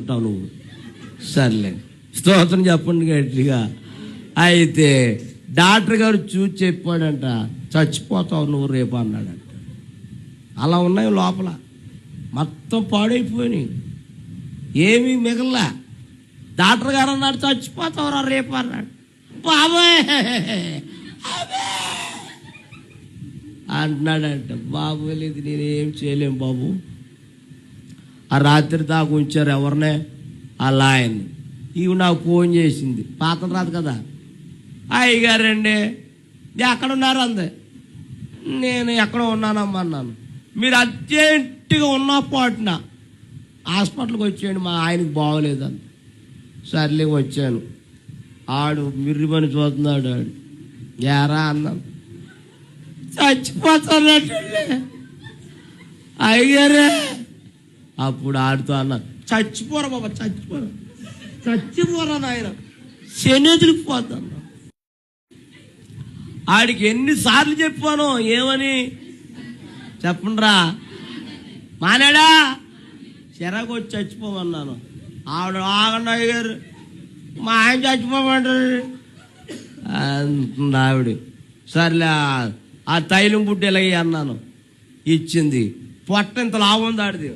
ఉంటావు నువ్వు. సర్లే, స్తోత్రం చెప్పండి గట్టిగా. అయితే డాక్టర్ గారు చూసి చెప్పాడంట, చచ్చిపోతావు నువ్వు రేపు అన్నాడంట. అలా ఉన్నాయి లోపల, మొత్తం పాడైపోయినాయి, ఏమీ మిగల్లా. డాక్టర్ గారు అన్నాడు చచ్చిపోతావురా రేపు అన్నాడు. బాబాయ్ అంటున్నాడంట. బాబు లేదు, నేనేం చేయలేం బాబు. ఆ రాత్రి దాకా ఉంచారు ఎవరినే, ఆ లాయన్ని. ఇవి నాకు ఫోన్ చేసింది, పాతం రాదు కదా. అయ్యగారండి ఎక్కడున్నారు అంది. నేను ఎక్కడ ఉన్నానమ్మా అన్నాను. మీరు అర్జెంటుగా ఉన్న పాటున హాస్పిటల్కి వచ్చేయండి, మా ఆయనకి బాగోలేదు అంత. సర్లే వచ్చాను. ఆడు మిర్రిమని చూస్తున్నాడు. ఆడు ఏరా అన్నాను. చచ్చిపోతానట్లే అయ్యారే. అప్పుడు ఆడుతూ అన్నాను, చచ్చిపోరా బాబా, చచ్చిపోరా నాయన, శనేతులకు పోతాను. ఆడికి ఎన్నిసార్లు చెప్పాను ఏమని చెప్పండిరా, మానేడా చిరాకు వచ్చి చచ్చిపోమన్నాను. ఆవిడ ఆగండి అయ్యారు, మా ఆయన చచ్చిపోమంటారు అంటుంది ఆవిడ. సర్లే ఆ తైలం బుడ్డ ఎలాగ అన్నాను, ఇచ్చింది. పొట్ట ఇంత లాభం దాడిది.